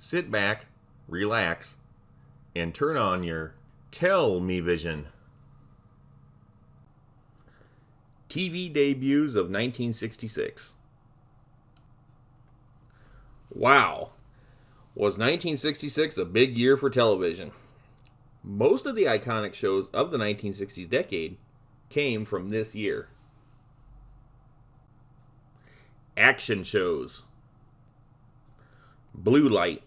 Sit back, relax, and turn on your Tell Me Vision. TV debuts of 1966. Wow, was 1966 a big year for television? Most of the iconic shows of the 1960s decade came from this year. Action shows. Blue Light.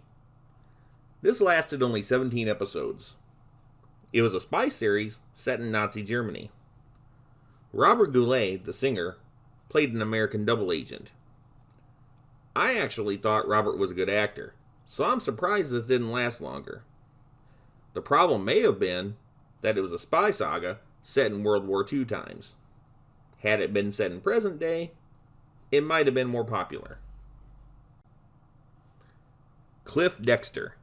This lasted only 17 episodes. It was a spy series set in Nazi Germany. Robert Goulet, the singer, played an American double agent. I actually thought Robert was a good actor, so I'm surprised this didn't last longer. The problem may have been that it was a spy saga set in World War II times. Had it been set in present day, it might have been more popular. Cliff Dexter.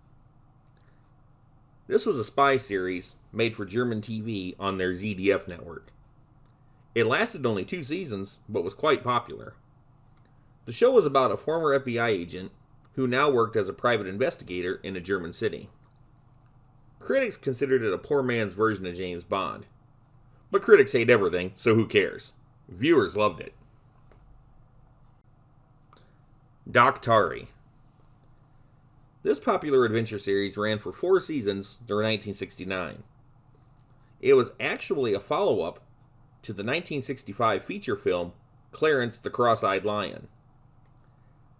This was a spy series made for German TV on their ZDF network. It lasted only 2 seasons, but was quite popular. The show was about a former FBI agent who now worked as a private investigator in a German city. Critics considered it a poor man's version of James Bond. But critics hate everything, so who cares? Viewers loved it. Daktari. This popular adventure series ran for 4 seasons during 1969. It was actually a follow-up to the 1965 feature film Clarence the Cross-Eyed Lion.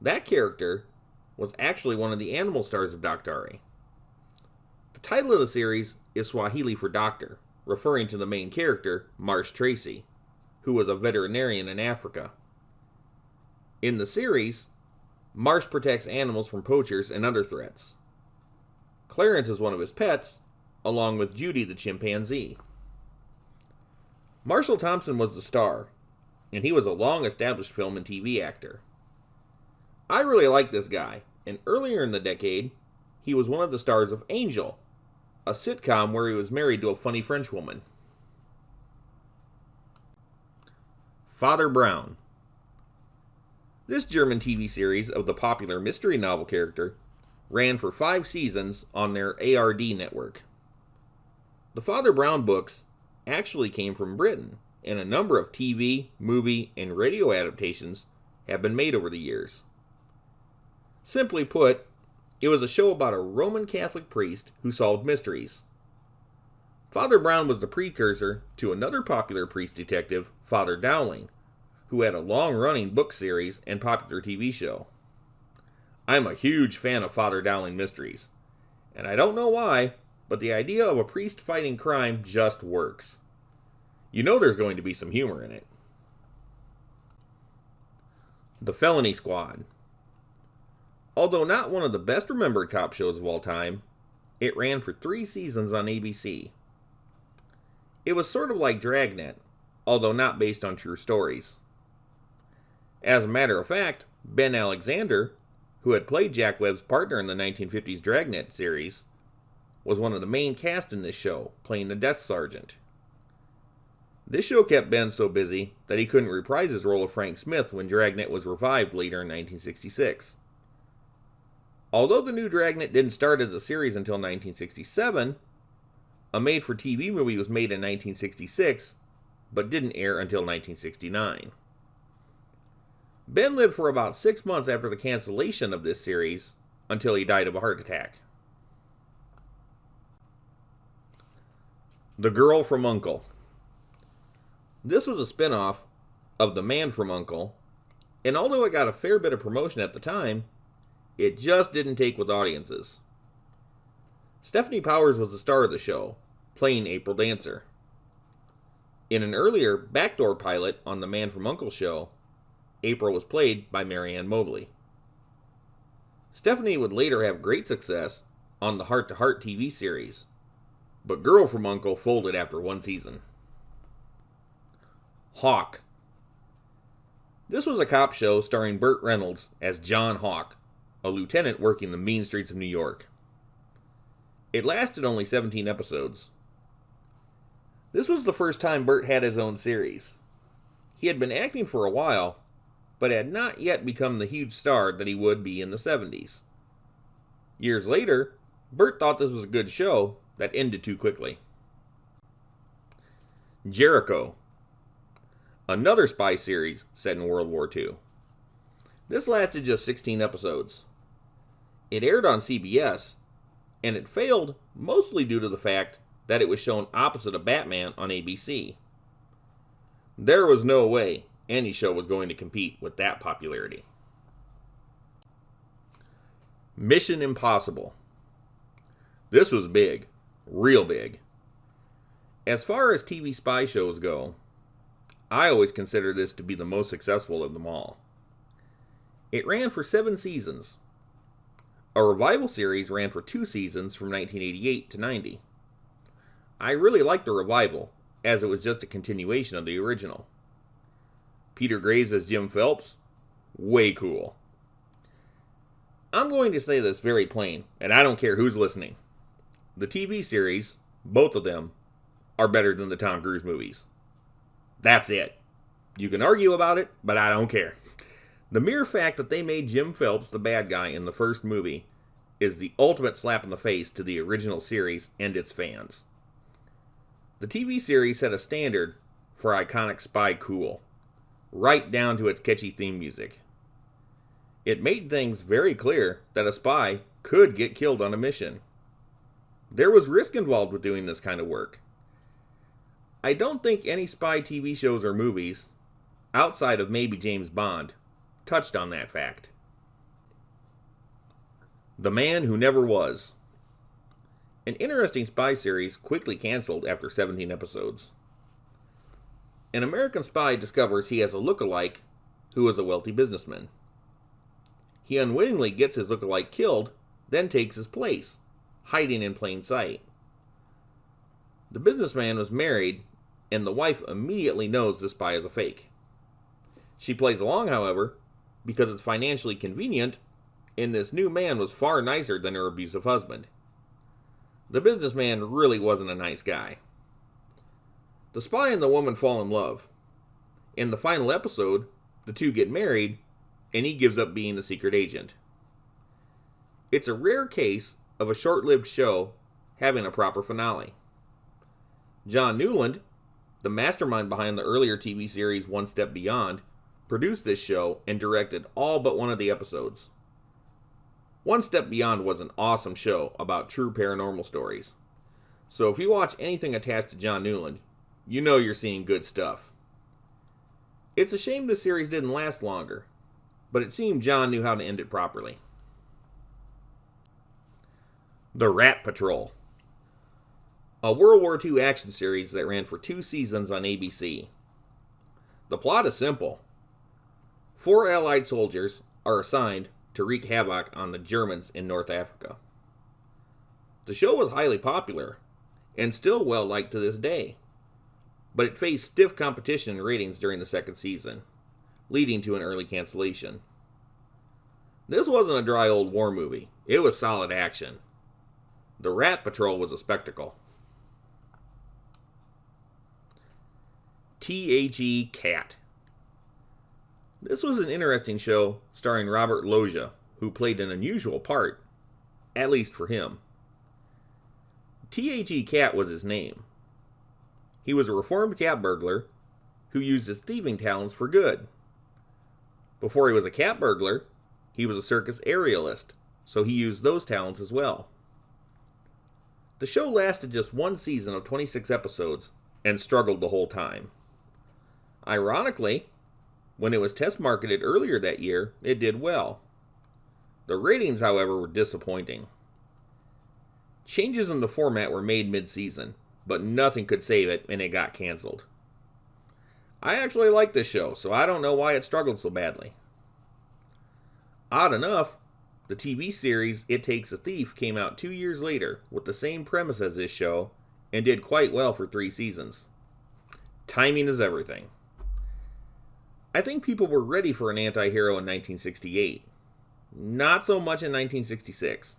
That character was actually one of the animal stars of Daktari. The title of the series is Swahili for doctor, referring to the main character, Marsh Tracy, who was a veterinarian in Africa. In the series, Marsh protects animals from poachers and other threats. Clarence is one of his pets, along with Judy the chimpanzee. Marshall Thompson was the star, and he was a long-established film and TV actor. I really like this guy, and earlier in the decade, he was one of the stars of Angel, a sitcom where he was married to a funny French woman. Father Brown. This German TV series of the popular mystery novel character ran for 5 seasons on their ARD network. The Father Brown books actually came from Britain, and a number of TV, movie, and radio adaptations have been made over the years. Simply put, it was a show about a Roman Catholic priest who solved mysteries. Father Brown was the precursor to another popular priest detective, Father Dowling, who had a long-running book series and popular TV show. I'm a huge fan of Father Dowling mysteries, and I don't know why, but the idea of a priest fighting crime just works. You know there's going to be some humor in it. The Felony Squad. Although not one of the best remembered cop shows of all time, it ran for 3 seasons on ABC. It was sort of like Dragnet, although not based on true stories. As a matter of fact, Ben Alexander, who had played Jack Webb's partner in the 1950s Dragnet series, was one of the main cast in this show, playing the desk sergeant. This show kept Ben so busy that he couldn't reprise his role of Frank Smith when Dragnet was revived later in 1966. Although the new Dragnet didn't start as a series until 1967, a made-for-TV movie was made in 1966, but didn't air until 1969. Ben lived for about 6 months after the cancellation of this series, until he died of a heart attack. The Girl from U.N.C.L.E. This was a spin-off of The Man from U.N.C.L.E., and although it got a fair bit of promotion at the time, it just didn't take with audiences. Stephanie Powers was the star of the show, playing April Dancer. In an earlier backdoor pilot on The Man from U.N.C.L.E. show, April was played by Marianne Mobley. Stephanie would later have great success on the Heart to Heart TV series, but Girl from U.N.C.L.E. folded after 1 season. Hawk. This was a cop show starring Burt Reynolds as John Hawk, a lieutenant working the mean streets of New York. It lasted only 17 episodes. This was the first time Burt had his own series. He had been acting for a while, but had not yet become the huge star that he would be in the 70s. Years later, Bert thought this was a good show that ended too quickly. Jericho, another spy series set in World War II. This lasted just 16 episodes. It aired on CBS, and it failed mostly due to the fact that it was shown opposite of Batman on ABC. There was no way any show was going to compete with that popularity. Mission Impossible. This was big, real big. As far as TV spy shows go, I always consider this to be the most successful of them all. It ran for 7 seasons. A revival series ran for 2 seasons from 1988 to 90. I really liked the revival, as it was just a continuation of the original. Peter Graves as Jim Phelps? Way cool. I'm going to say this very plain, and I don't care who's listening. The TV series, both of them, are better than the Tom Cruise movies. That's it. You can argue about it, but I don't care. The mere fact that they made Jim Phelps the bad guy in the first movie is the ultimate slap in the face to the original series and its fans. The TV series set a standard for iconic spy cool, right down to its catchy theme music. It made things very clear that a spy could get killed on a mission. There was risk involved with doing this kind of work. I don't think any spy TV shows or movies, outside of maybe James Bond, touched on that fact. The Man Who Never Was. An interesting spy series quickly canceled after 17 episodes. An American spy discovers he has a look-alike who is a wealthy businessman. He unwittingly gets his look-alike killed, then takes his place, hiding in plain sight. The businessman was married, and the wife immediately knows the spy is a fake. She plays along, however, because it's financially convenient, and this new man was far nicer than her abusive husband. The businessman really wasn't a nice guy. The spy and the woman fall in love. In the final episode, the two get married, and he gives up being the secret agent. It's a rare case of a short-lived show having a proper finale. John Newland, the mastermind behind the earlier TV series One Step Beyond, produced this show and directed all but one of the episodes. One Step Beyond was an awesome show about true paranormal stories. So if you watch anything attached to John Newland, you know you're seeing good stuff. It's a shame this series didn't last longer, but it seemed John knew how to end it properly. The Rat Patrol. A World War II action series that ran for 2 seasons on ABC. The plot is simple. 4 Allied soldiers are assigned to wreak havoc on the Germans in North Africa. The show was highly popular, and still well liked to this day, but it faced stiff competition in ratings during the 2nd season, leading to an early cancellation. This wasn't a dry old war movie, it was solid action. The Rat Patrol was a spectacle. The Cat. This was an interesting show starring Robert Loggia, who played an unusual part, at least for him. The Cat was his name. He was a reformed cat burglar who used his thieving talents for good. Before he was a cat burglar, he was a circus aerialist, so he used those talents as well. The show lasted just 1 season of 26 episodes and struggled the whole time. Ironically, when it was test marketed earlier that year, it did well. The ratings, however, were disappointing. Changes in the format were made mid-season, but nothing could save it, and it got canceled. I actually like this show, so I don't know why it struggled so badly. Odd enough, the TV series It Takes a Thief came out 2 years later with the same premise as this show, and did quite well for 3 seasons. Timing is everything. I think people were ready for an anti-hero in 1968. Not so much in 1966.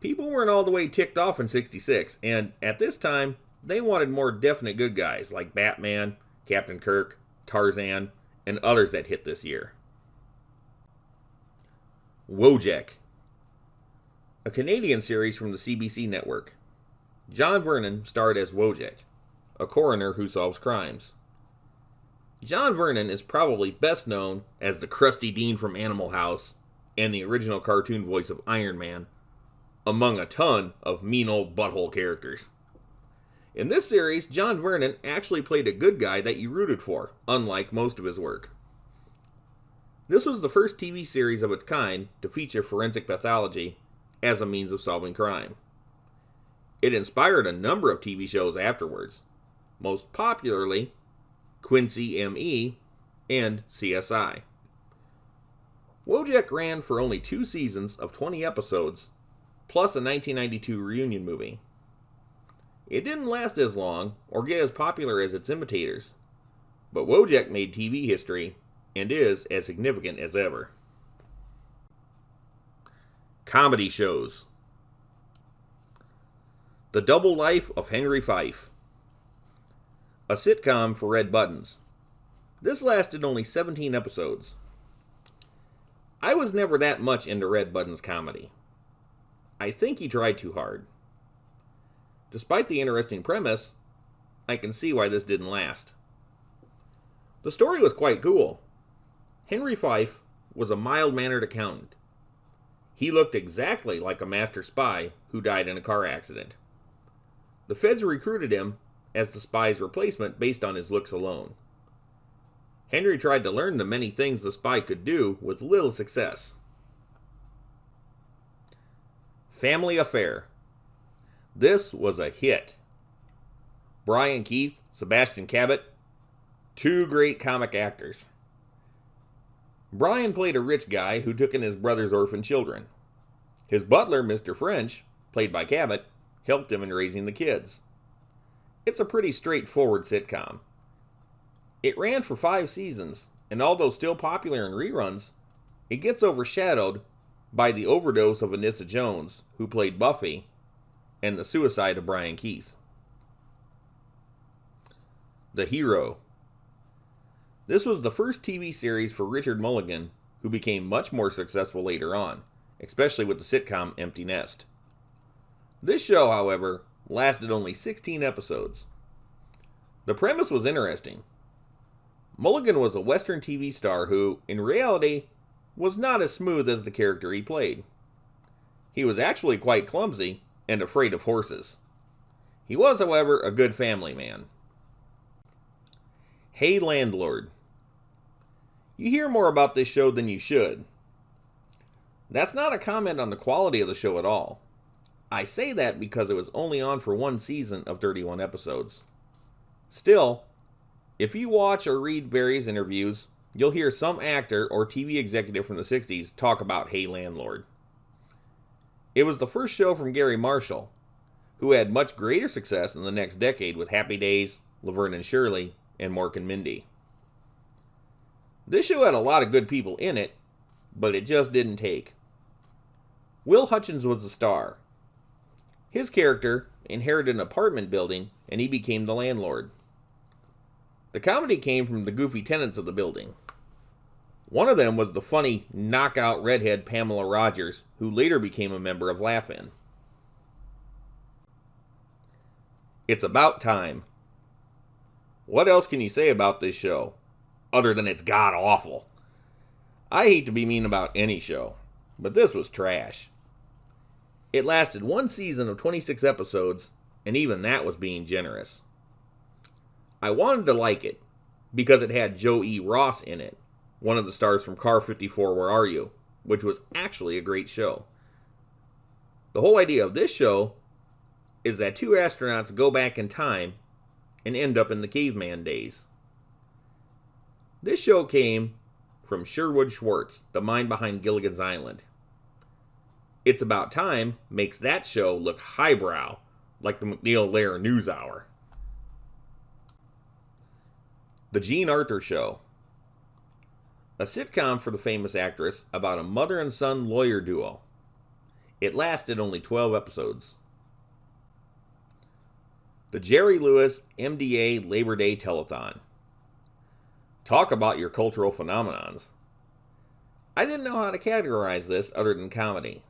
People weren't all the way ticked off in 66, and at this time, they wanted more definite good guys like Batman, Captain Kirk, Tarzan, and others that hit this year. Wojak. a Canadian series from the CBC network. John Vernon starred as Wojak, a coroner who solves crimes. John Vernon is probably best known as the crusty Dean from Animal House and the original cartoon voice of Iron Man, among a ton of mean old butthole characters. In this series, John Vernon actually played a good guy that you rooted for, unlike most of his work. This was the first TV series of its kind to feature forensic pathology as a means of solving crime. It inspired a number of TV shows afterwards, most popularly Quincy M.E. and CSI. Wojak ran for only 2 seasons of 20 episodes, plus a 1992 reunion movie. It didn't last as long or get as popular as its imitators, but Wojak made TV history and is as significant as ever. Comedy shows. The Double Life of Henry Fife. A sitcom for red buttons. This lasted only 17 episodes. I was never that much into Red Buttons comedy. I think he tried too hard. Despite the interesting premise, I can see why this didn't last. The story was quite cool. Henry Fife was a mild-mannered accountant. He looked exactly like a master spy who died in a car accident. The feds recruited him as the spy's replacement based on his looks alone. Henry tried to learn the many things the spy could do with little success. Family Affair. This was a hit. Brian Keith, Sebastian Cabot, 2 great comic actors. Brian played a rich guy who took in his brother's orphan children. His butler, Mr. French, played by Cabot, helped him in raising the kids. It's a pretty straightforward sitcom. It ran for 5 seasons, and although still popular in reruns, it gets overshadowed by the overdose of Anissa Jones, who played Buffy, and the suicide of Brian Keith. The Hero. This was the first TV series for Richard Mulligan, who became much more successful later on, especially with the sitcom Empty Nest. This show, however, lasted only 16 episodes. The premise was interesting. Mulligan was a Western TV star who, in reality, was not as smooth as the character he played. He was actually quite clumsy and afraid of horses. He was, however, a good family man. Hey Landlord. You hear more about this show than you should. That's not a comment on the quality of the show at all. I say that because it was only on for 1 season of 31 episodes. Still, if you watch or read various interviews, you'll hear some actor or TV executive from the 60s talk about Hey Landlord. It was the first show from Gary Marshall, who had much greater success in the next decade with Happy Days, Laverne and Shirley, and Mork and Mindy. This show had a lot of good people in it, but it just didn't take. Will Hutchins was the star. His character inherited an apartment building, and he became the landlord. The comedy came from the goofy tenants of the building. One of them was the funny, knockout redhead Pamela Rogers, who later became a member of Laugh-In. It's About Time. What else can you say about this show, other than it's god-awful? I hate to be mean about any show, but this was trash. It lasted 1 season of 26 episodes, and even that was being generous. I wanted to like it, because it had Joe E. Ross in it, one of the stars from Car 54 Where Are You?, which was actually a great show. The whole idea of this show is that 2 astronauts go back in time and end up in the caveman days. This show came from Sherwood Schwartz, the mind behind Gilligan's Island. It's About Time makes that show look highbrow, like the McNeil Lehrer NewsHour. The Jean Arthur Show. A sitcom for the famous actress about a mother and son lawyer duo. It lasted only 12 episodes. The Jerry Lewis MDA Labor Day Telethon. Talk about your cultural phenomenons. I didn't know how to categorize this other than comedy.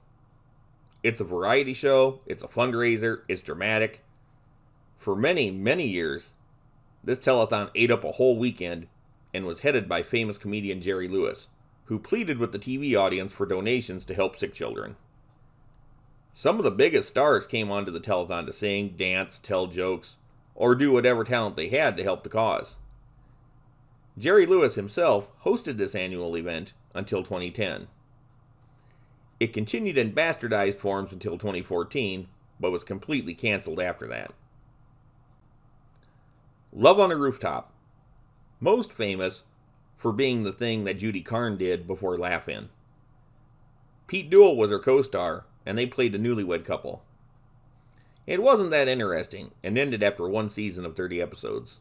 It's a variety show, it's a fundraiser, it's dramatic. For many, many years, this telethon ate up a whole weekend and was headed by famous comedian Jerry Lewis, who pleaded with the TV audience for donations to help sick children. Some of the biggest stars came onto the telethon to sing, dance, tell jokes, or do whatever talent they had to help the cause. Jerry Lewis himself hosted this annual event until 2010. It continued in bastardized forms until 2014, but was completely canceled after that. Love on a Rooftop. Most famous for being the thing that Judy Carn did before Laugh-In. Pete Duell was her co-star, and they played a newlywed couple. It wasn't that interesting, and ended after one season of 30 episodes.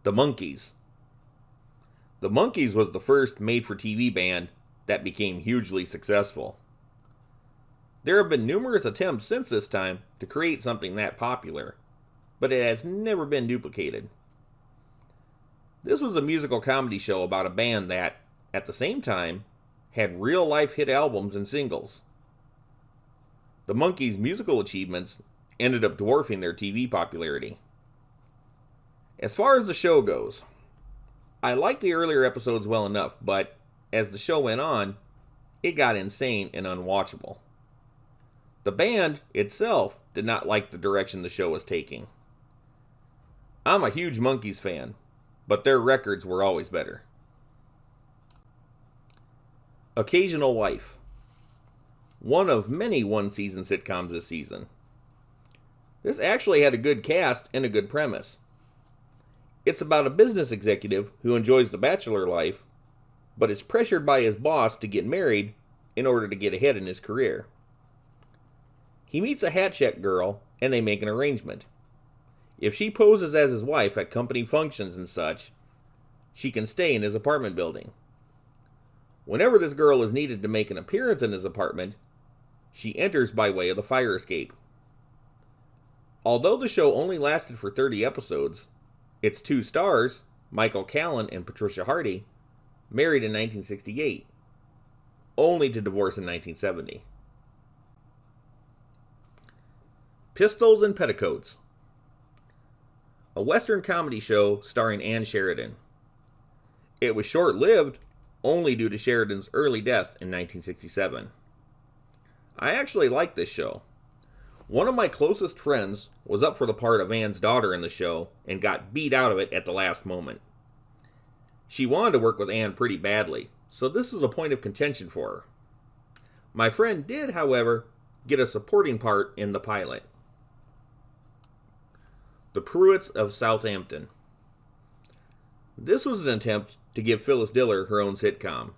The Monkees. The Monkees was the first made-for-TV band that became hugely successful. There have been numerous attempts since this time to create something that popular, but it has never been duplicated. This was a musical comedy show about a band that, at the same time, had real-life hit albums and singles. The Monkees' musical achievements ended up dwarfing their TV popularity. As far as the show goes, I liked the earlier episodes well enough, but as the show went on, it got insane and unwatchable. The band itself did not like the direction the show was taking. I'm a huge Monkees fan, but their records were always better. Occasional Wife. One of many one-season sitcoms this season. This actually had a good cast and a good premise. It's about a business executive who enjoys the bachelor life, but is pressured by his boss to get married in order to get ahead in his career. He meets a hat check girl, and they make an arrangement. If she poses as his wife at company functions and such, she can stay in his apartment building. Whenever this girl is needed to make an appearance in his apartment, she enters by way of the fire escape. Although the show only lasted for 30 episodes, its two stars, Michael Callan and Patricia Hardy, married in 1968, only to divorce in 1970. Pistols and Petticoats. A Western comedy show starring Ann Sheridan. It was short-lived, only due to Sheridan's early death in 1967. I actually liked this show. One of my closest friends was up for the part of Ann's daughter in the show and got beat out of it at the last moment. She wanted to work with Ann pretty badly, so this was a point of contention for her. My friend did, however, get a supporting part in the pilot. The Pruitts of Southampton. This was an attempt to give Phyllis Diller her own sitcom.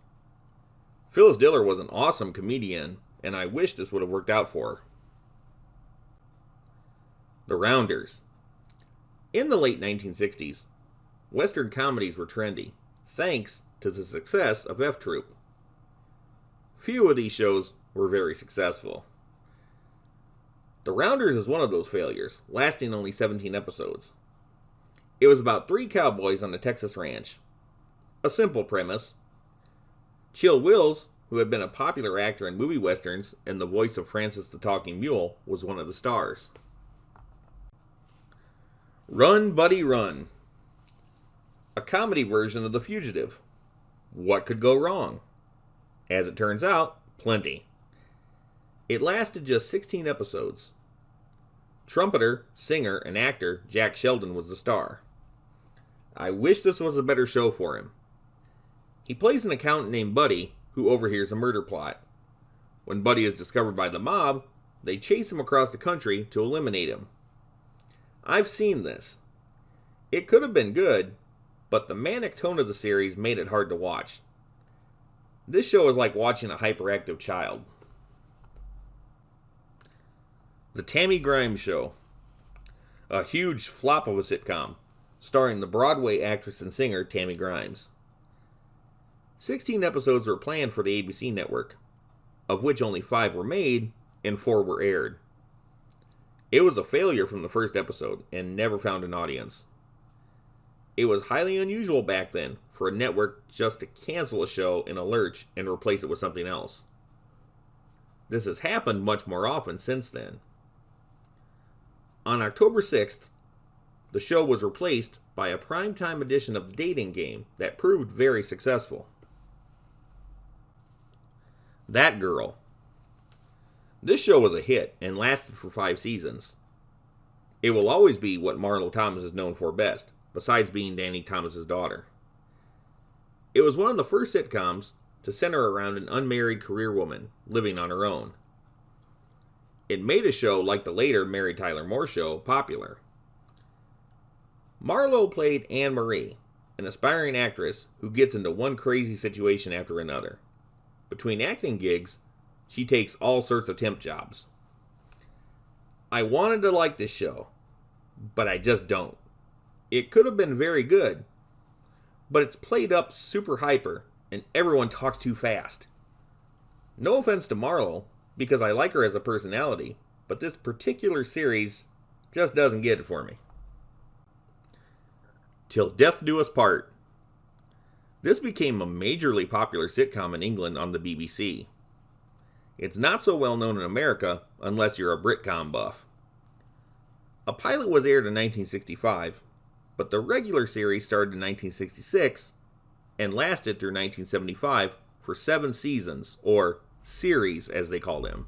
Phyllis Diller was an awesome comedian, and I wish this would have worked out for her. The Rounders. In the late 1960s, Western comedies were trendy, thanks to the success of F Troop. Few of these shows were very successful. The Rounders is one of those failures, lasting only 17 episodes. It was about 3 cowboys on a Texas ranch. A simple premise. Chill Wills, who had been a popular actor in movie westerns and the voice of Francis the Talking Mule, was one of the stars. Run, Buddy, Run. A comedy version of The Fugitive. What could go wrong? As it turns out, plenty. It lasted just 16 episodes. Trumpeter, singer, and actor Jack Sheldon was the star. I wish this was a better show for him. He plays an accountant named Buddy who overhears a murder plot. When Buddy is discovered by the mob, they chase him across the country to eliminate him. I've seen this. It could have been good, but the manic tone of the series made it hard to watch. This show is like watching a hyperactive child. The Tammy Grimes Show. A huge flop of a sitcom, starring the Broadway actress and singer Tammy Grimes. 16 episodes were planned for the ABC network, of which only 5 were made and 4 were aired. It was a failure from the first episode and never found an audience. It was highly unusual back then for a network just to cancel a show in a lurch and replace it with something else. This has happened much more often since then. On October 6th, the show was replaced by a primetime edition of the dating game that proved very successful. That Girl. This show was a hit and lasted for 5 seasons. It will always be what Marlo Thomas is known for best, besides being Danny Thomas's daughter. It was one of the first sitcoms to center around an unmarried career woman living on her own. It made a show like the later Mary Tyler Moore Show popular. Marlo played Anne Marie, an aspiring actress who gets into one crazy situation after another. Between acting gigs, she takes all sorts of temp jobs. I wanted to like this show, but I just don't. It could have been very good, but it's played up super hyper and everyone talks too fast. No offense to Marlo, because I like her as a personality, but this particular series just doesn't get it for me. Till Death Do Us Part. This became a majorly popular sitcom in England on the BBC. It's not so well known in America unless you're a Britcom buff. A pilot was aired in 1965, but the regular series started in 1966 and lasted through 1975 for 7 seasons, or series as they call them.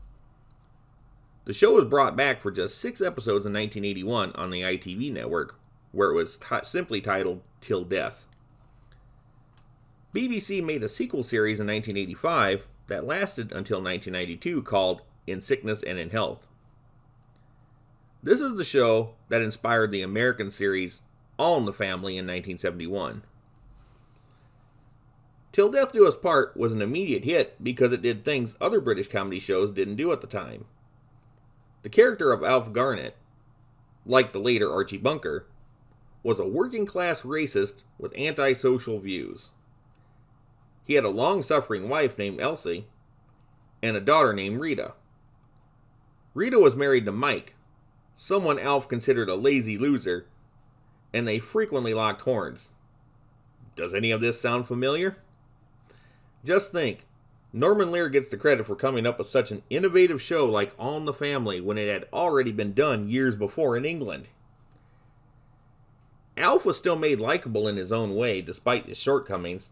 The show was brought back for just 6 episodes in 1981 on the ITV network, where it was simply titled Till Death. BBC made a sequel series in 1985 that lasted until 1992 called In Sickness and in Health. This is the show that inspired the American series All in the Family in 1971. Till Death Do Us Part was an immediate hit because it did things other British comedy shows didn't do at the time. The character of Alf Garnett, like the later Archie Bunker, was a working-class racist with antisocial views. He had a long-suffering wife named Elsie and a daughter named Rita. Rita was married to Mike, someone Alf considered a lazy loser, and they frequently locked horns. Does any of this sound familiar? Just think, Norman Lear gets the credit for coming up with such an innovative show like All in the Family when it had already been done years before in England. Alf was still made likable in his own way despite his shortcomings,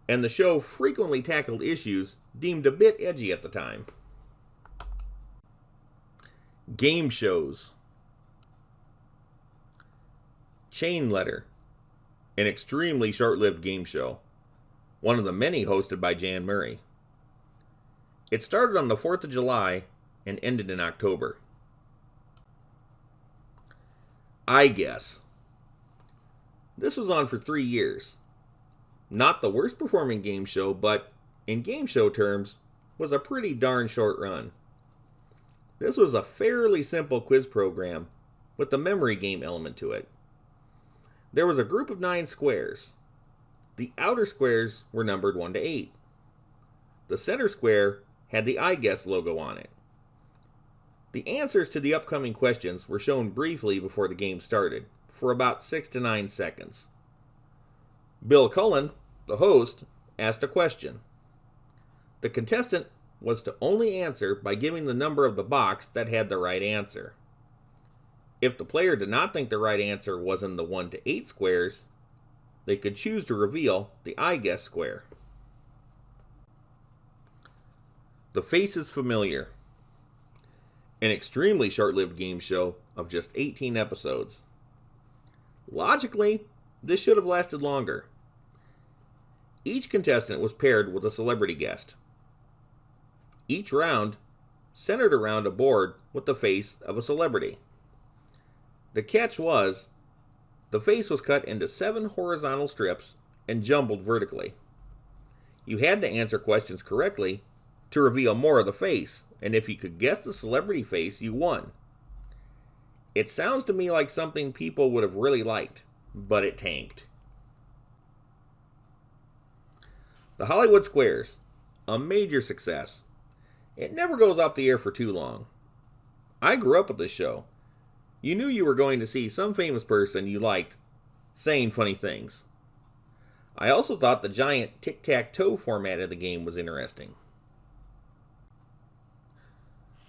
and the show frequently tackled issues deemed a bit edgy at the time. Game shows. Chain Letter, an extremely short-lived game show, one of the many hosted by Jan Murray. It started on the 4th of July and ended in October. I Guess. This was on for 3 years. Not the worst performing game show, but in game show terms, was a pretty darn short run. This was a fairly simple quiz program with a memory game element to it. There was a group of 9 squares. The outer squares were numbered 1 to 8. The center square had the I Guess logo on it. The answers to the upcoming questions were shown briefly before the game started, for about 6 to 9 seconds. Bill Cullen, the host, asked a question. The contestant was to only answer by giving the number of the box that had the right answer. If the player did not think the right answer was in the 1 to 8 squares, they could choose to reveal the I Guess square. The Face is Familiar, an extremely short-lived game show of just 18 episodes. Logically, this should have lasted longer. Each contestant was paired with a celebrity guest. Each round centered around a board with the face of a celebrity. The catch was, the face was cut into 7 horizontal strips and jumbled vertically. You had to answer questions correctly to reveal more of the face, and if you could guess the celebrity face, you won. It sounds to me like something people would have really liked, but it tanked. The Hollywood Squares, a major success. It never goes off the air for too long. I grew up with this show. You knew you were going to see some famous person you liked saying funny things. I also thought the giant tic-tac-toe format of the game was interesting.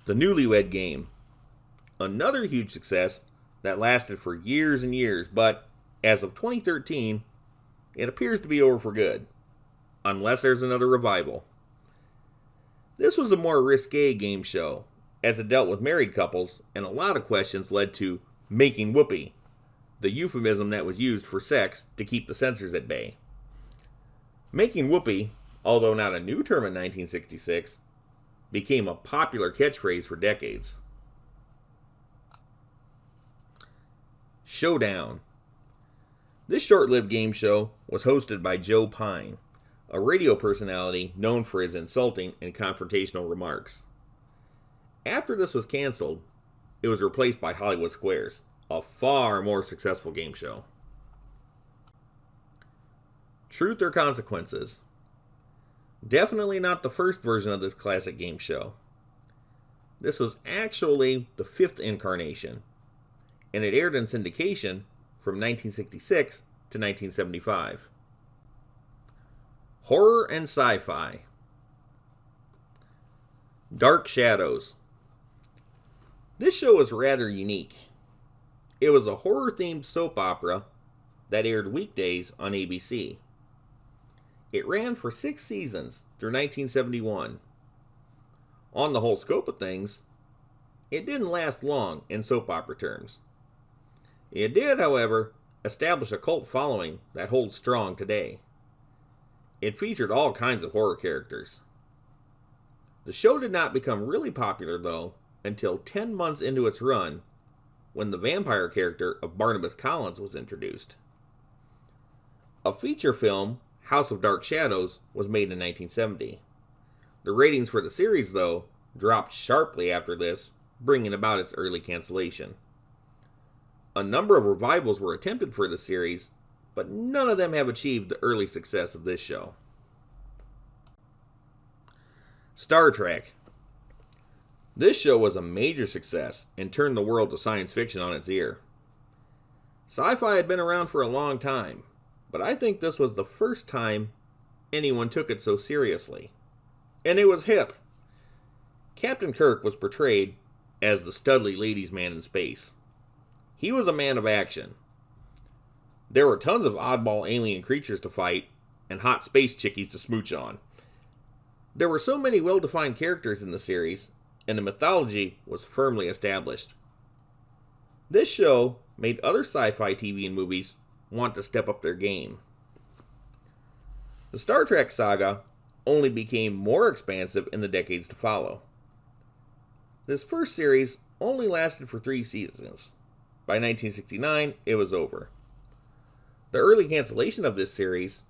The Newlywed Game. Another huge success that lasted for years and years, but as of 2013, it appears to be over for good, unless there's another revival. This was a more risque game show, as it dealt with married couples, and a lot of questions led to making whoopee, the euphemism that was used for sex to keep the censors at bay. Making whoopee, although not a new term in 1966, became a popular catchphrase for decades. Showdown. This short-lived game show was hosted by Joe Pyne, a radio personality known for his insulting and confrontational remarks. After this was canceled, it was replaced by Hollywood Squares, a far more successful game show. Truth or Consequences. Definitely not the first version of this classic game show. This was actually the fifth incarnation, and it aired in syndication from 1966 to 1975. Horror and sci-fi. Dark Shadows. This show was rather unique. It was a horror-themed soap opera that aired weekdays on ABC. It ran for 6 seasons through 1971. On the whole scope of things, it didn't last long in soap opera terms. It did, however, establish a cult following that holds strong today. It featured all kinds of horror characters. The show did not become really popular, though, until 10 months into its run, when the vampire character of Barnabas Collins was introduced. A feature film, House of Dark Shadows, was made in 1970. The ratings for the series, though, dropped sharply after this, bringing about its early cancellation. A number of revivals were attempted for the series, but none of them have achieved the early success of this show. Star Trek. This show was a major success and turned the world of science fiction on its ear. Sci-fi had been around for a long time, but I think this was the first time anyone took it so seriously. And it was hip. Captain Kirk was portrayed as the studly ladies' man in space. He was a man of action. There were tons of oddball alien creatures to fight and hot space chickies to smooch on. There were so many well-defined characters in the series, and the mythology was firmly established. This show made other sci-fi TV and movies want to step up their game. The Star Trek saga only became more expansive in the decades to follow. This first series only lasted for 3 seasons. By 1969, it was over. The early cancellation of this series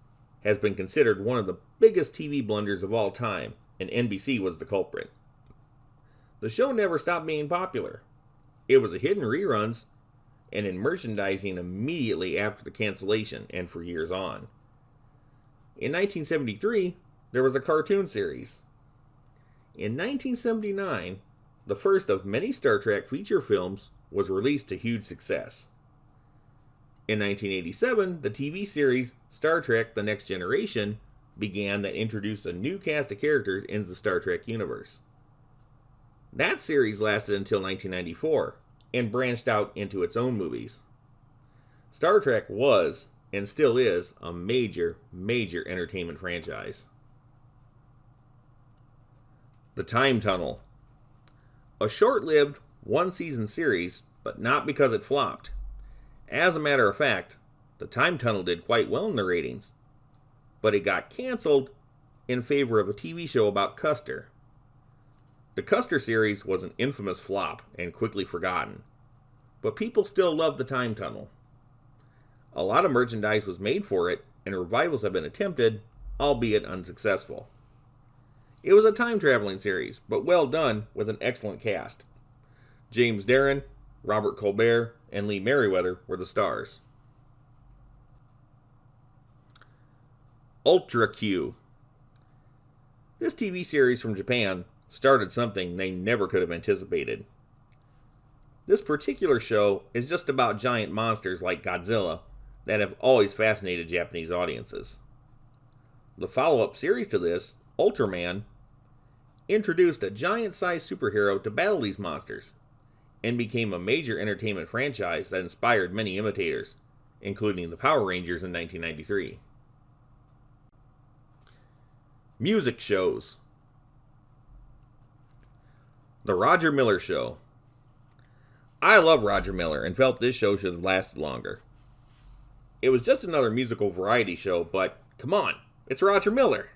has been considered one of the biggest TV blunders of all time, and NBC was the culprit. The show never stopped being popular. It was a hit in reruns and in merchandising immediately after the cancellation and for years on. In 1973, there was a cartoon series. In 1979, the first of many Star Trek feature films was released to huge success. In 1987, the TV series Star Trek The Next Generation began that introduced a new cast of characters into the Star Trek universe. That series lasted until 1994 and branched out into its own movies. Star Trek was, and still is, a major entertainment franchise. The Time Tunnel. A short-lived, one-season series, but not because it flopped. As a matter of fact, The Time Tunnel did quite well in the ratings, but it got canceled in favor of a TV show about Custer. The Custer series was an infamous flop and quickly forgotten, but people still loved The Time Tunnel. A lot of merchandise was made for it, and revivals have been attempted, albeit unsuccessful. It was a time-traveling series, but well done with an excellent cast. James Darren, Robert Colbert, and Lee Merriweather were the stars. Ultra Q. This TV series from Japan started something they never could have anticipated. This particular show is just about giant monsters like Godzilla that have always fascinated Japanese audiences. The follow-up series to this, Ultraman, introduced a giant-sized superhero to battle these monsters, and became a major entertainment franchise that inspired many imitators, including the Power Rangers in 1993. Music shows. The Roger Miller Show. I love Roger Miller and felt this show should have lasted longer. It was just another musical variety show, but come on, it's Roger Miller.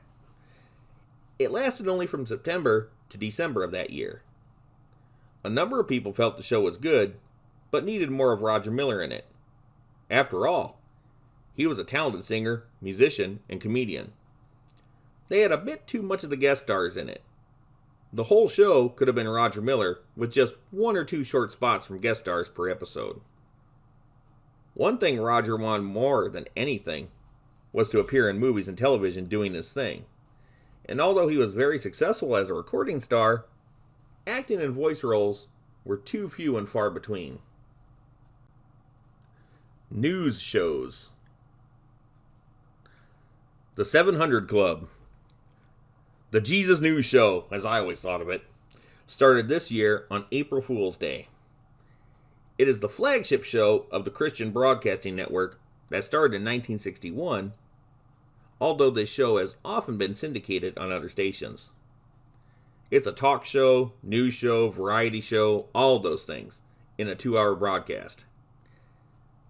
It lasted only from September to December of that year. A number of people felt the show was good, but needed more of Roger Miller in it. After all, he was a talented singer, musician, and comedian. They had a bit too much of the guest stars in it. The whole show could have been Roger Miller with just one or two short spots from guest stars per episode. One thing Roger wanted more than anything was to appear in movies and television doing this thing. And although he was very successful as a recording star, acting and voice roles were too few and far between. News shows. The 700 Club. The Jesus News Show, as I always thought of it, started this year on April Fool's Day. It is the flagship show of the Christian Broadcasting Network that started in 1961, although this show has often been syndicated on other stations. It's a talk show, news show, variety show, all those things, in a 2-hour broadcast.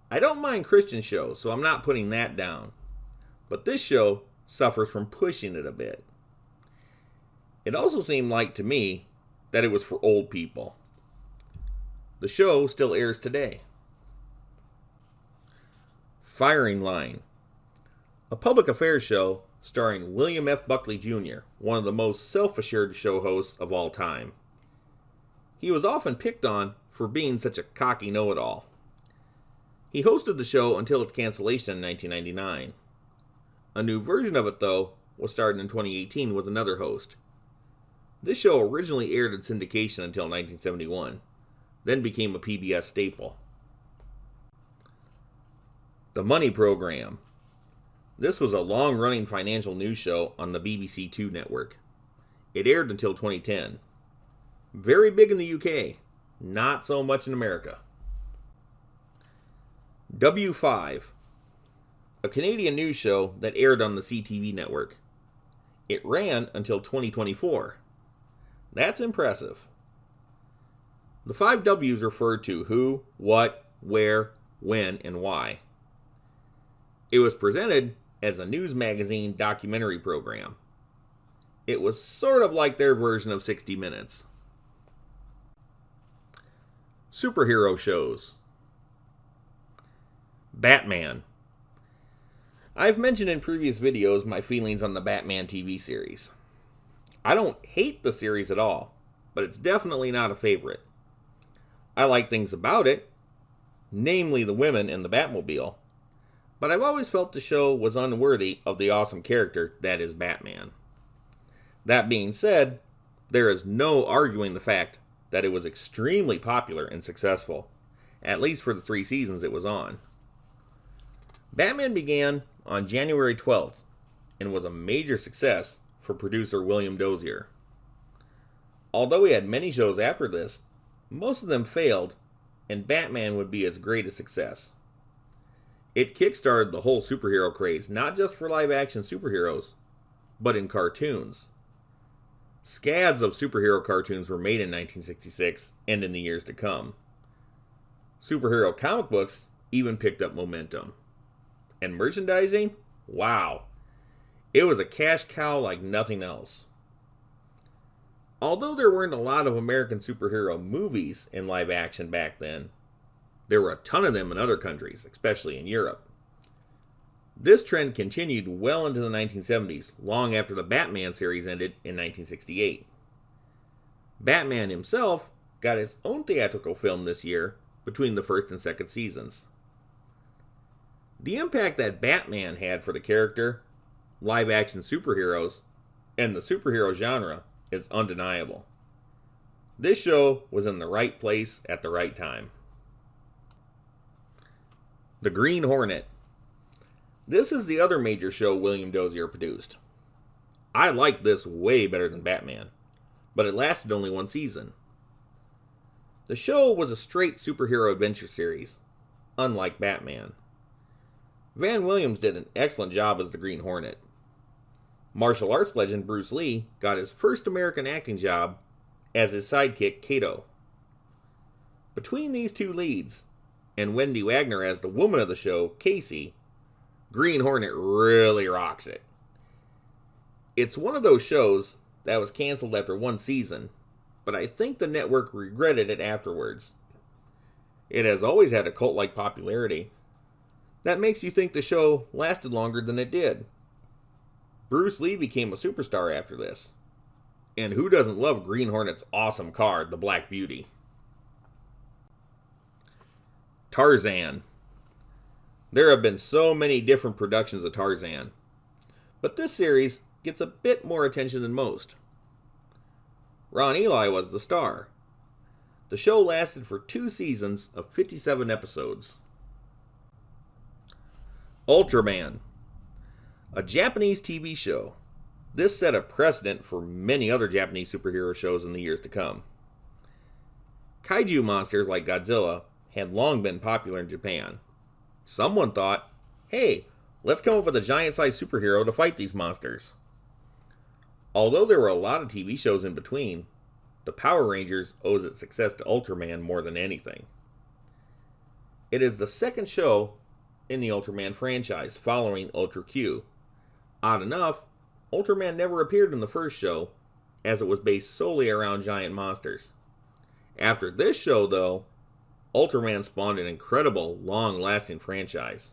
I don't mind Christian shows, so I'm not putting that down, but this show suffers from pushing it a bit. It also seemed like to me that it was for old people. The show still airs today. Firing Line. A public affairs show starring William F. Buckley Jr., one of the most self-assured show hosts of all time. He was often picked on for being such a cocky know-it-all. He hosted the show until its cancellation in 1999. A new version of it, though, was started in 2018 with another host. This show originally aired in syndication until 1971, then became a PBS staple. The Money Program. This was a long-running financial news show on the BBC Two network. It aired until 2010. Very big in the UK, not so much in America. W5. A Canadian news show that aired on the CTV network. It ran until 2024. That's impressive. The 5 W's refer to who, what, where, when, and why. It was presented as a news magazine documentary program. It was sort of like their version of 60 Minutes. Superhero shows. Batman. I've mentioned in previous videos my feelings on the Batman TV series. I don't hate the series at all, but it's definitely not a favorite. I like things about it, namely the women and the Batmobile, but I've always felt the show was unworthy of the awesome character that is Batman. That being said, there is no arguing the fact that it was extremely popular and successful, at least for the 3 seasons it was on. Batman began on January 12th and was a major success for producer William Dozier. Although he had many shows after this, most of them failed, and Batman would be as great a success. It kickstarted the whole superhero craze, not just for live-action superheroes, but in cartoons. Scads of superhero cartoons were made in 1966 and in the years to come. Superhero comic books even picked up momentum. And merchandising? Wow. It was a cash cow like nothing else. Although there weren't a lot of American superhero movies in live action back then, there were a ton of them in other countries, especially in Europe. This trend continued well into the 1970s, long after the Batman series ended in 1968. Batman himself got his own theatrical film this year between the first and second seasons. The impact that Batman had for the character, live-action superheroes, and the superhero genre is undeniable. This show was in the right place at the right time. The Green Hornet. This is the other major show William Dozier produced. I like this way better than Batman. but it lasted only one season. The show was a straight superhero adventure series, unlike Batman. Van Williams did an excellent job as the Green Hornet. Martial arts legend Bruce Lee got his first American acting job as his sidekick Kato. Between these two leads, and Wendy Wagner as the woman of the show, Casey, Green Hornet really rocks it. It's one of those shows that was canceled after one season, but I think the network regretted it afterwards. It has always had a cult-like popularity that makes you think the show lasted longer than it did. Bruce Lee became a superstar after this. And who doesn't love Green Hornet's awesome car, the Black Beauty? Tarzan. There have been so many different productions of Tarzan, but this series gets a bit more attention than most. Ron Ely was the star. The show lasted for 2 seasons of 57 episodes. Ultraman. A Japanese TV show. This set a precedent for many other Japanese superhero shows in the years to come. Kaiju monsters like Godzilla had long been popular in Japan. Someone thought, hey, let's come up with a giant-sized superhero to fight these monsters. Although there were a lot of TV shows in between, the Power Rangers owes its success to Ultraman more than anything. It is the second show in the Ultraman franchise, following Ultra Q. Odd enough, Ultraman never appeared in the first show, as it was based solely around giant monsters. After this show, though, Ultraman spawned an incredible, long-lasting franchise.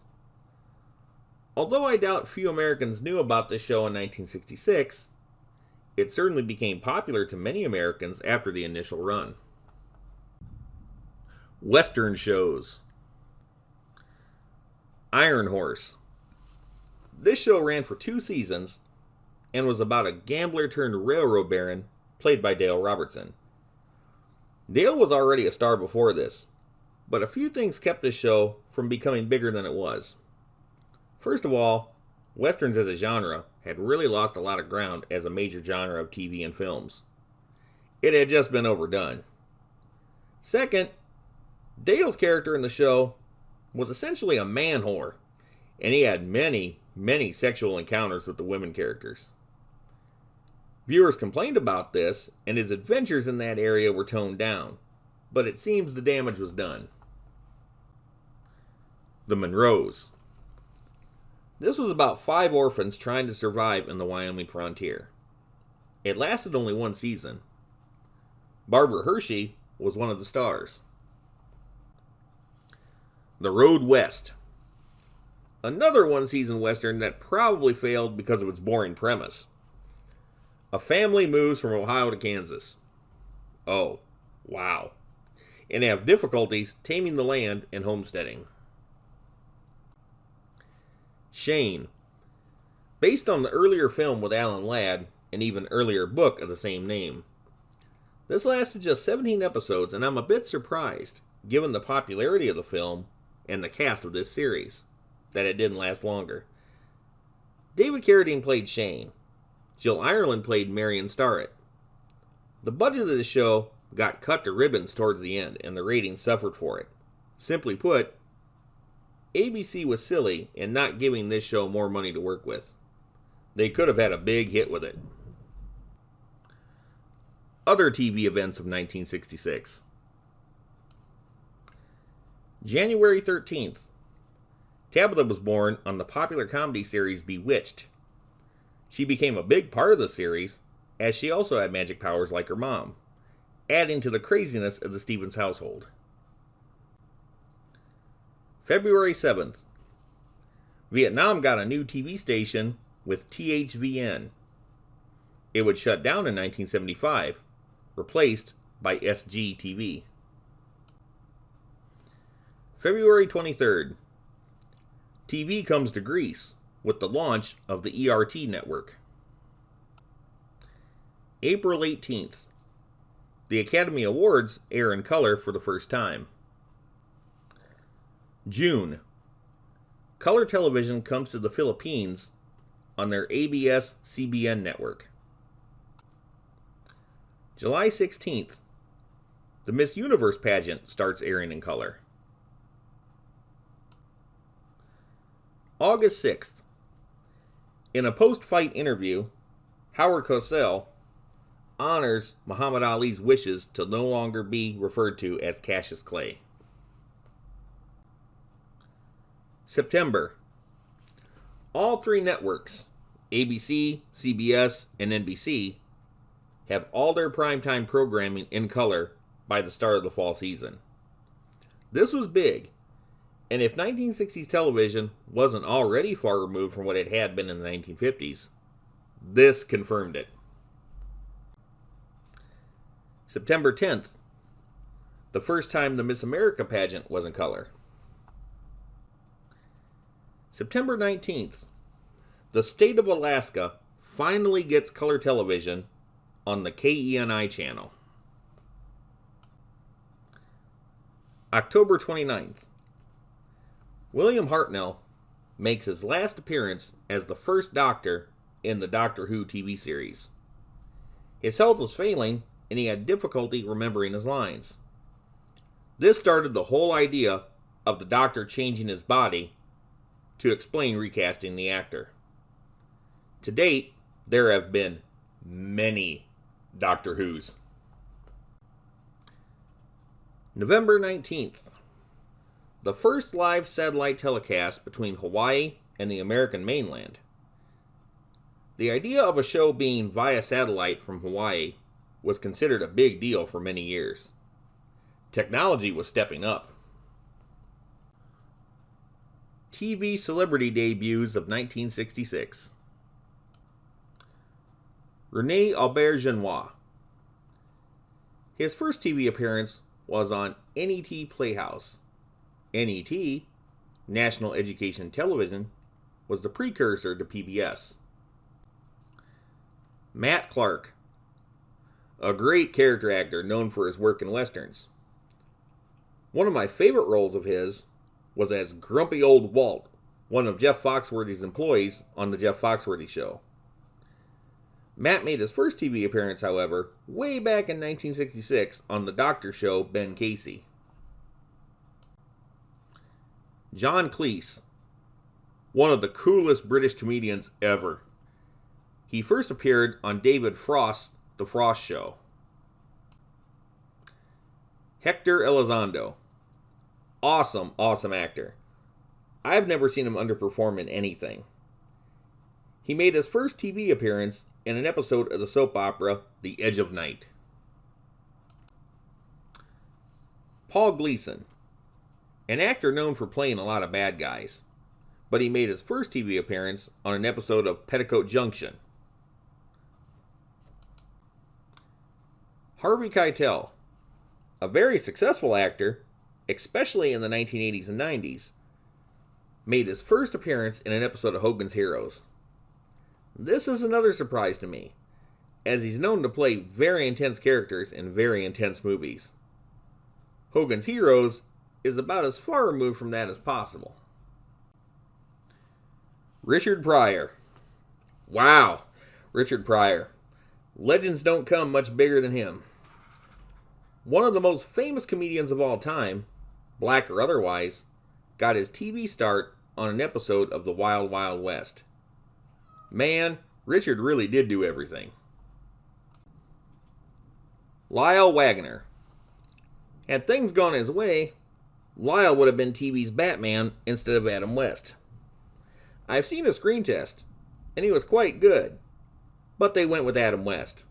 Although I doubt few Americans knew about this show in 1966, it certainly became popular to many Americans after the initial run. Western shows. Iron Horse. This show ran for 2 seasons and was about a gambler turned railroad baron played by Dale Robertson. Dale was already a star before this, but a few things kept this show from becoming bigger than it was. First of all, Westerns as a genre had really lost a lot of ground as a major genre of TV and films. It had just been overdone. Second, Dale's character in the show was essentially a man whore, and he had many sexual encounters with the women characters. Viewers complained about this, and his adventures in that area were toned down, but it seems the damage was done. The Monroes. This was about 5 orphans trying to survive in the Wyoming frontier. It lasted only 1 season. Barbara Hershey was one of the stars. The Road West. Another 1-season Western that probably failed because of its boring premise. A family moves from Ohio to Kansas. Oh, wow. And have difficulties taming the land and homesteading. Shane. Based on the earlier film with Alan Ladd, and even earlier book of the same name. This lasted just 17 episodes, and I'm a bit surprised, given the popularity of the film and the cast of this series, that it didn't last longer. David Carradine played Shane. Jill Ireland played Marion Starrett. The budget of the show got cut to ribbons towards the end, and the ratings suffered for it. Simply put, ABC was silly in not giving this show more money to work with. They could have had a big hit with it. Other TV events of 1966. January 13th. Tabitha was born on the popular comedy series Bewitched. She became a big part of the series, as she also had magic powers like her mom, adding to the craziness of the Stevens household. February 7th. Vietnam got a new TV station with THVN. It would shut down in 1975, replaced by SGTV. February 23rd. TV comes to Greece with the launch of the ERT network. April 18th. The Academy Awards air in color for the first time. June. Color television comes to the Philippines on their ABS-CBN network. July 16th, the Miss Universe pageant starts airing in color. August 6th, in a post-fight interview, Howard Cosell honors Muhammad Ali's wishes to no longer be referred to as Cassius Clay. September, all three networks, ABC, CBS, and NBC, have all their primetime programming in color by the start of the fall season. This was big, and if 1960s television wasn't already far removed from what it had been in the 1950s, this confirmed it. September 10th, the first time the Miss America pageant was in color. September 19th, the state of Alaska finally gets color television on the KENI channel. October 29th, William Hartnell makes his last appearance as the first Doctor in the Doctor Who TV series. His health was failing, and he had difficulty remembering his lines. This started the whole idea of the Doctor changing his body to explain recasting the actor. To date, there have been many Doctor Who's. November 19th, the first live satellite telecast between Hawaii and the American mainland. The idea of a show being via satellite from Hawaii was considered a big deal for many years. Technology was stepping up. TV celebrity debuts of 1966. Rene Auberjonois. His first TV appearance was on NET Playhouse. NET, National Education Television, was the precursor to PBS. Matt Clark, a great character actor known for his work in westerns. One of my favorite roles of his was as Grumpy Old Walt, one of Jeff Foxworthy's employees on The Jeff Foxworthy Show. Matt made his first TV appearance, however, way back in 1966 on the Doctor show Ben Casey. John Cleese, one of the coolest British comedians ever. He first appeared on David Frost's The Frost Show. Hector Elizondo. Awesome actor. I've never seen him underperform in anything. He made his first TV appearance in an episode of the soap opera The Edge of Night. Paul Gleason, an actor known for playing a lot of bad guys, but he made his first TV appearance on an episode of Petticoat Junction. Harvey Keitel, a very successful actor, especially in the 1980s and 90s, made his first appearance in an episode of Hogan's Heroes. This is another surprise to me, as he's known to play very intense characters in very intense movies. Hogan's Heroes is about as far removed from that as possible. Richard Pryor. Wow, Richard Pryor. Legends don't come much bigger than him. One of the most famous comedians of all time, black or otherwise, got his TV start on an episode of The Wild Wild West. Man, Richard really did do everything. Lyle Waggoner. Had things gone his way, Lyle would have been TV's Batman instead of Adam West. I've seen a screen test, and he was quite good, but they went with Adam West.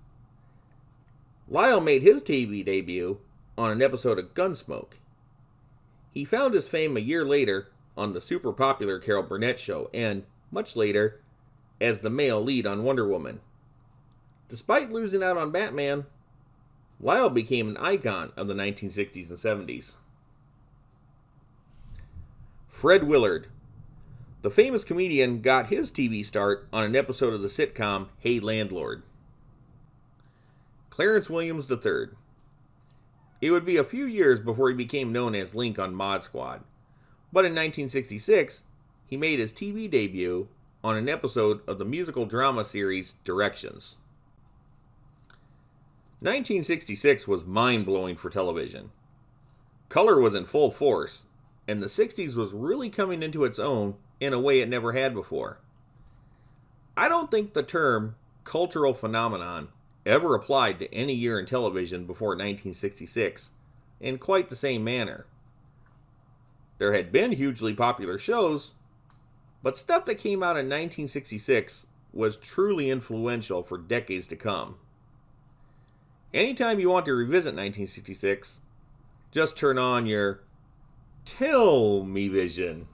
Lyle made his TV debut on an episode of Gunsmoke. He found his fame a year later on the super popular Carol Burnett show, and, much later, as the male lead on Wonder Woman. Despite losing out on Batman, Lyle became an icon of the 1960s and 70s. Fred Willard. The famous comedian got his TV start on an episode of the sitcom Hey Landlord. Clarence Williams III. It would be a few years before he became known as Link on Mod Squad, but in 1966, he made his TV debut on an episode of the musical drama series Directions. 1966 was mind-blowing for television. Color was in full force, and the 60s was really coming into its own in a way it never had before. I don't think the term cultural phenomenon ever applied to any year in television before 1966 in quite the same manner. There had been hugely popular shows, but stuff that came out in 1966 was truly influential for decades to come. Anytime you want to revisit 1966, just turn on your Tell Me Vision.